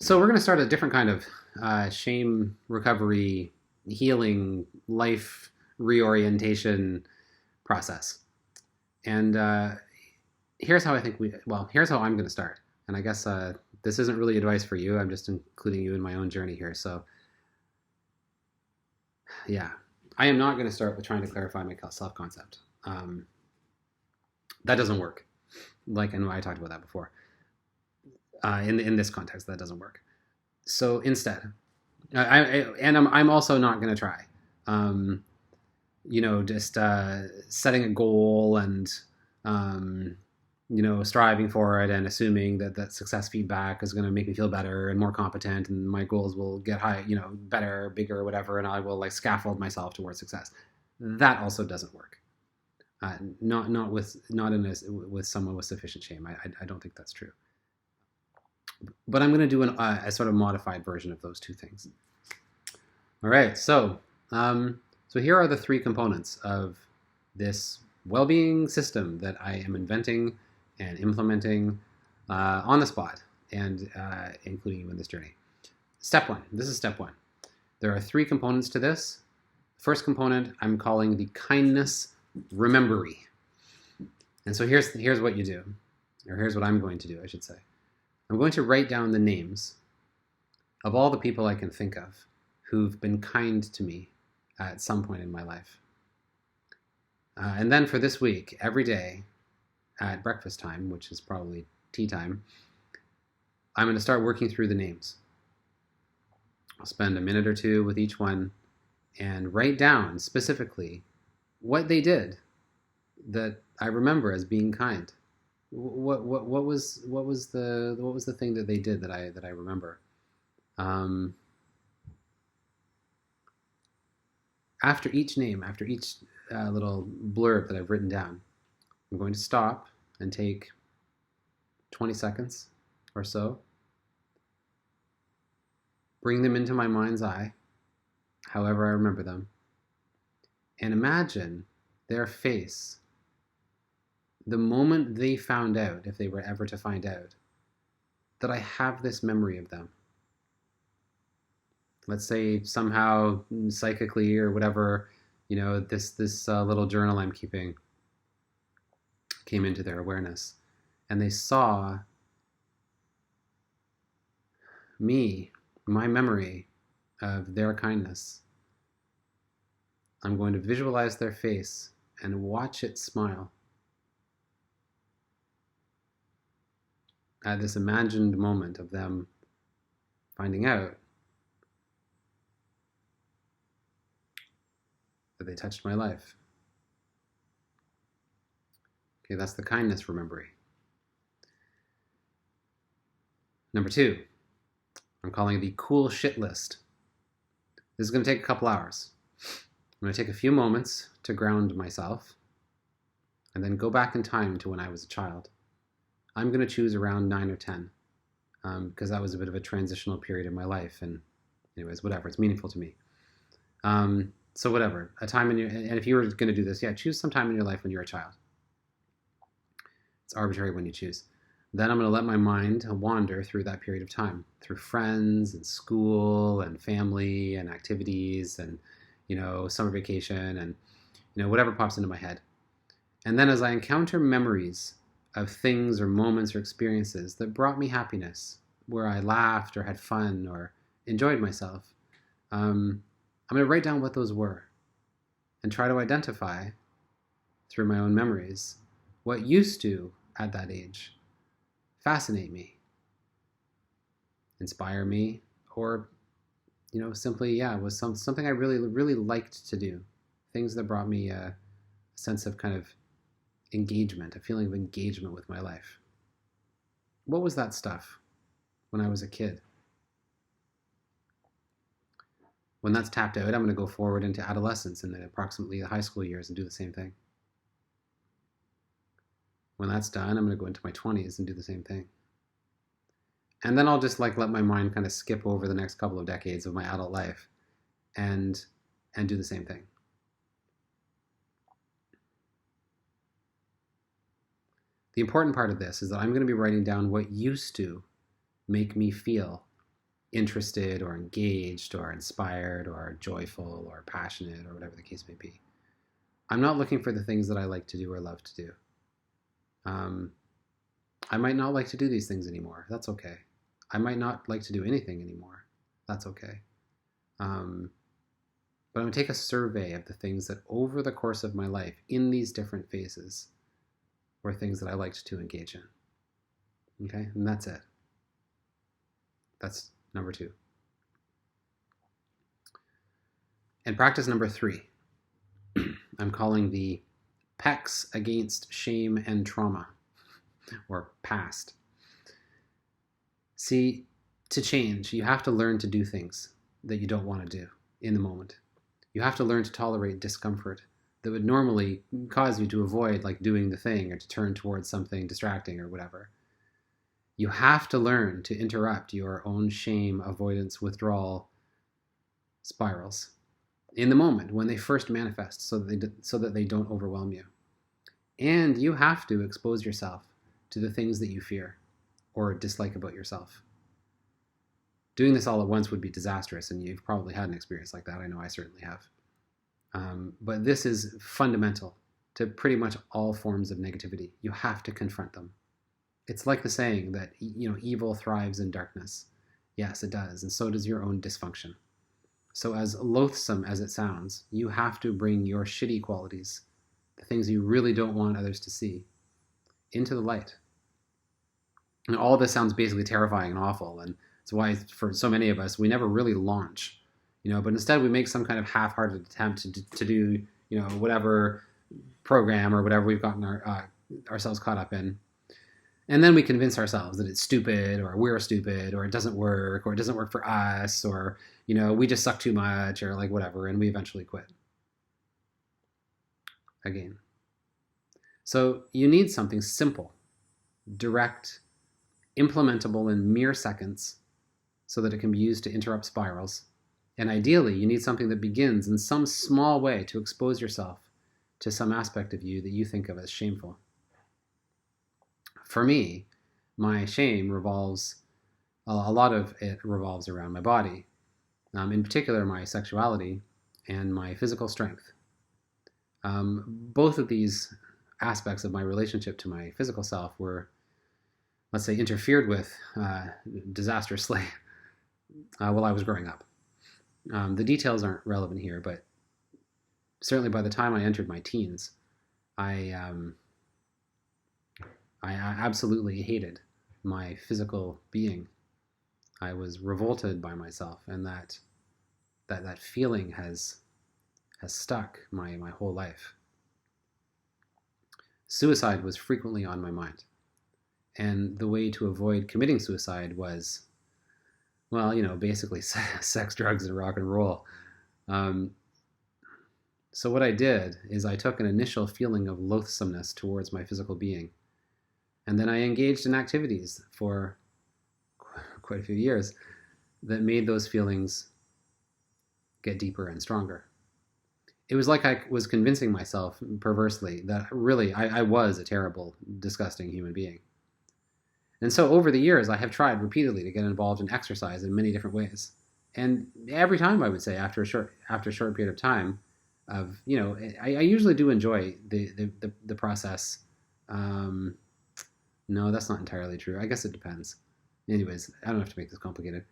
So we're going to start a different kind of shame recovery, healing, life reorientation process. And here's how I think here's how I'm going to start. And I guess this isn't really advice for you. I'm just including you in my own journey here. So yeah, I am not going to start with trying to clarify my self-concept. That doesn't work. And I talked about that before. In this context, that doesn't work. So instead, I'm also not going to try, just setting a goal and striving for it and assuming that success feedback is going to make me feel better and more competent and my goals will get high, better, bigger, whatever, and I will like scaffold myself towards success. That also doesn't work. Not with someone with sufficient shame. I don't think that's true. But I'm going to do a sort of modified version of those two things. All right, so here are the three components of this well-being system that I am inventing and implementing on the spot, and including you in this journey. Step one. This is step one. There are three components to this. First component I'm calling the kindness remembery. And so here's what you do, or here's what I'm going to do, I should say. I'm going to write down the names of all the people I can think of who've been kind to me at some point in my life. And then for this week, every day at breakfast time, which is probably tea time, I'm going to start working through the names. I'll spend a minute or two with each one and write down specifically what they did that I remember as being kind. What was the thing that they did that I remember? After each name, after each little blurb that I've written down, I'm going to stop and take 20 seconds or so, bring them into my mind's eye, however I remember them, and imagine their face the moment they found out, if they were ever to find out, that I have this memory of them. Let's say somehow psychically or whatever, this little journal I'm keeping came into their awareness, and they saw me, my memory of their kindness. I'm going to visualize their face and watch it smile at this imagined moment of them finding out that they touched my life. Okay, that's the kindness remembery. Number two, I'm calling it the cool shit list. This is going to take a couple hours. I'm going to take a few moments to ground myself and then go back in time to when I was a child. I'm going to choose around 9 or 10 because that was a bit of a transitional period in my life. And anyways, whatever, it's meaningful to me. So whatever, a time and if you were going to do this, choose some time in your life when you're a child. It's arbitrary when you choose. Then I'm going to let my mind wander through that period of time, through friends and school and family and activities and, summer vacation and, whatever pops into my head. And then as I encounter memories of things or moments or experiences that brought me happiness, where I laughed or had fun or enjoyed myself, I'm going to write down what those were and try to identify through my own memories what used to, at that age, fascinate me, inspire me, or, simply, was something I really, really liked to do. Things that brought me a sense of kind of engagement, a feeling of engagement with my life. What was that stuff when I was a kid? When that's tapped out, I'm going to go forward into adolescence and then approximately the high school years and do the same thing. When that's done, I'm going to go into my 20s and do the same thing. And then I'll just let my mind kind of skip over the next couple of decades of my adult life and do the same thing. The important part of this is that I'm going to be writing down what used to make me feel interested or engaged or inspired or joyful or passionate or whatever the case may be. I'm not looking for the things that I like to do or love to do. Um, I might not like to do these things anymore. That's okay. I might not like to do anything anymore. That's okay. But I'm going to take a survey of the things that over the course of my life in these different phases were things that I liked to engage in. Okay? And that's it. That's number 2. And practice number 3, I'm calling the Pecs against shame and trauma, or past. See, to change, you have to learn to do things that you don't want to do in the moment. You have to learn to tolerate discomfort that would normally cause you to avoid like doing the thing or to turn towards something distracting or whatever. You have to learn to interrupt your own shame, avoidance, withdrawal spirals in the moment when they first manifest so that they don't overwhelm you. And you have to expose yourself to the things that you fear or dislike about yourself. Doing this all at once would be disastrous, and you've probably had an experience like that. I know I certainly have. But this is fundamental to pretty much all forms of negativity. You have to confront them. It's like the saying that, evil thrives in darkness. Yes, it does, and so does your own dysfunction. So as loathsome as it sounds, you have to bring your shitty qualities, the things you really don't want others to see, into the light. And all this sounds basically terrifying and awful, and it's why for so many of us, we never really launch, but instead we make some kind of half-hearted attempt to do, whatever program or whatever we've gotten ourselves caught up in. And then we convince ourselves that it's stupid, or we're stupid, or it doesn't work for us, or, we just suck too much, or like whatever, and we eventually quit. Again. So you need something simple, direct, implementable in mere seconds so that it can be used to interrupt spirals. And ideally, you need something that begins in some small way to expose yourself to some aspect of you that you think of as shameful. For me, my shame a lot of it revolves around my body, in particular my sexuality and my physical strength. Both of these aspects of my relationship to my physical self were, let's say, interfered with disastrously while I was growing up. The details aren't relevant here, but certainly by the time I entered my teens, I absolutely hated my physical being. I was revolted by myself, and that feeling has stuck my whole life. Suicide was frequently on my mind. And the way to avoid committing suicide was, basically sex, drugs, and rock and roll. So what I did is I took an initial feeling of loathsomeness towards my physical being. And then I engaged in activities for quite a few years that made those feelings get deeper and stronger. It was like I was convincing myself perversely that really I was a terrible, disgusting human being. And so over the years, I have tried repeatedly to get involved in exercise in many different ways. And every time, I would say, after a short period of time, I usually do enjoy the process. No, that's not entirely true. I guess it depends. Anyways, I don't have to make this complicated.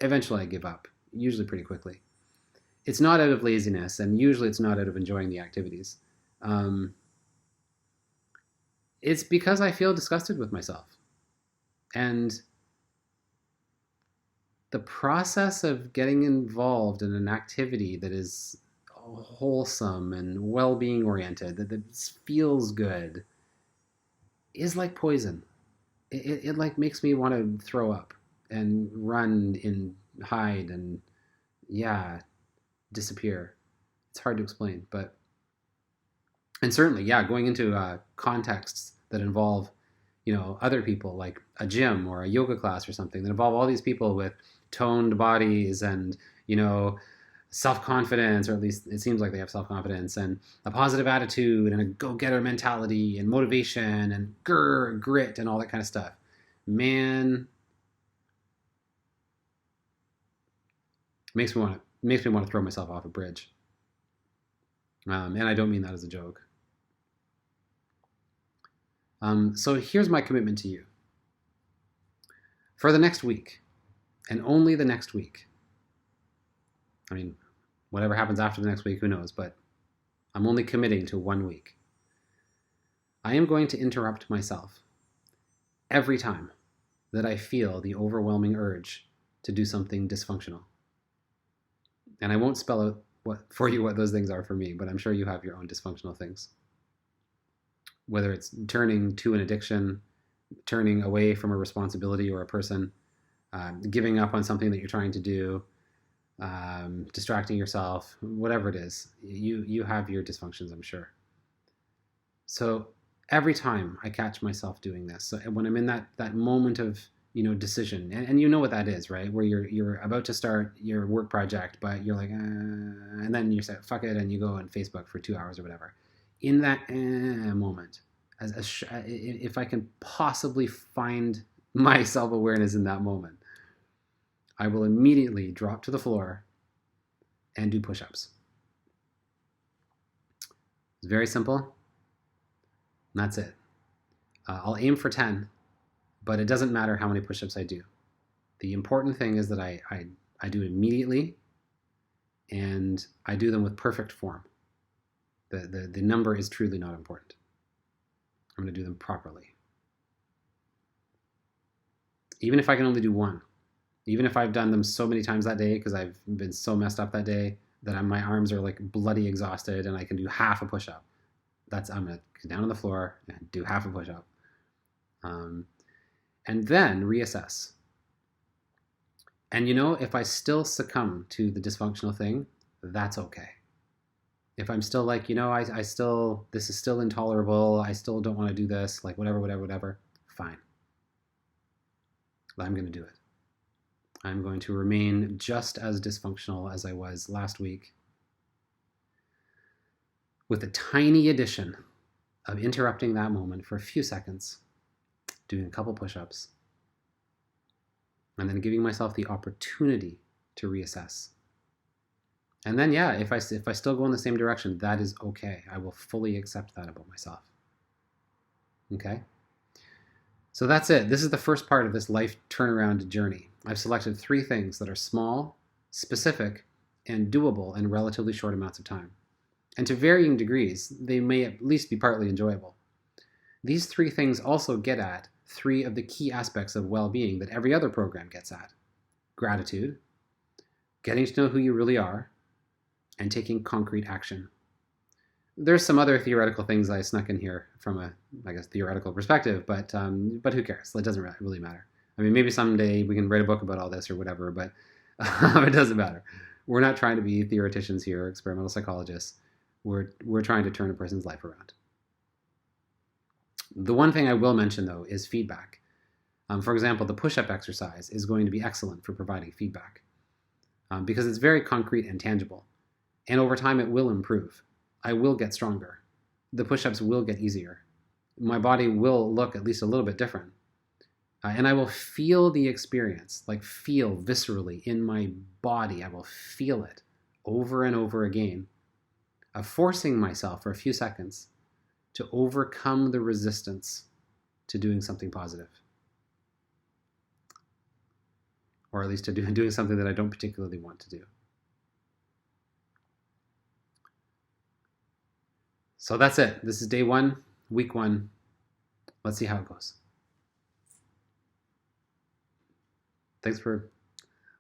Eventually, I give up, usually pretty quickly. It's not out of laziness, and usually it's not out of enjoying the activities. It's because I feel disgusted with myself. And the process of getting involved in an activity that is wholesome and well-being oriented, that feels good, is like poison. It like makes me want to throw up and run and hide and disappear. It's hard to explain, and certainly, going into contexts that involve, other people, like a gym or a yoga class or something, that involve all these people with toned bodies and, self-confidence, or at least it seems like they have self-confidence, and a positive attitude and a go-getter mentality and motivation and grit and all that kind of stuff. Man, makes me want to throw myself off a bridge. And I don't mean that as a joke. So here's my commitment to you. For the next week, and only the next week, I mean, whatever happens after the next week, who knows, but I'm only committing to 1 week. I am going to interrupt myself every time that I feel the overwhelming urge to do something dysfunctional. And I won't spell out for you what those things are for me, but I'm sure you have your own dysfunctional things. Whether it's turning to an addiction, turning away from a responsibility or a person, giving up on something that you're trying to do, distracting yourself, whatever it is, you have your dysfunctions, I'm sure. So every time I catch myself doing this, so when I'm in that moment of decision, and you know what that is, right? Where you're about to start your work project, but you're like, and then you say fuck it, and you go on Facebook for 2 hours or whatever. In that moment, if I can possibly find my self-awareness in that moment, I will immediately drop to the floor and do push-ups. It's very simple. And that's it. I'll aim for 10, but it doesn't matter how many push-ups I do. The important thing is that I do it immediately, and I do them with perfect form. The number is truly not important. I'm going to do them properly. Even if I can only do 1, even if I've done them so many times that day because I've been so messed up that day that my arms are like bloody exhausted and I can do half a push-up. I'm going to get down on the floor and do half a push-up. And then reassess. And if I still succumb to the dysfunctional thing, that's okay. If I'm still like, this is still intolerable, I still don't want to do this, like whatever, fine. I'm going to do it. I'm going to remain just as dysfunctional as I was last week, with a tiny addition of interrupting that moment for a few seconds, doing a couple push-ups, and then giving myself the opportunity to reassess. And then, if I still go in the same direction, that is okay. I will fully accept that about myself. Okay? So that's it. This is the first part of this life turnaround journey. I've selected 3 things that are small, specific, and doable in relatively short amounts of time. And to varying degrees, they may at least be partly enjoyable. These 3 things also get at 3 of the key aspects of well-being that every other program gets at. Gratitude, getting to know who you really are, and taking concrete action. There's some other theoretical things I snuck in here from a, theoretical perspective, but who cares? It doesn't really matter. I mean, maybe someday we can write a book about all this or whatever, but it doesn't matter. We're not trying to be theoreticians here, experimental psychologists. We're trying to turn a person's life around. The one thing I will mention, though, is feedback. For example, the push-up exercise is going to be excellent for providing feedback because it's very concrete and tangible. And over time, it will improve. I will get stronger. The push-ups will get easier. My body will look at least a little bit different. And I will feel the experience, feel viscerally in my body. I will feel it over and over again, of forcing myself for a few seconds to overcome the resistance to doing something positive. Or at least to doing something that I don't particularly want to do. So that's it. This is day 1, week 1. Let's see how it goes. Thanks for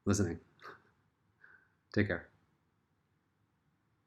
listening. Take care.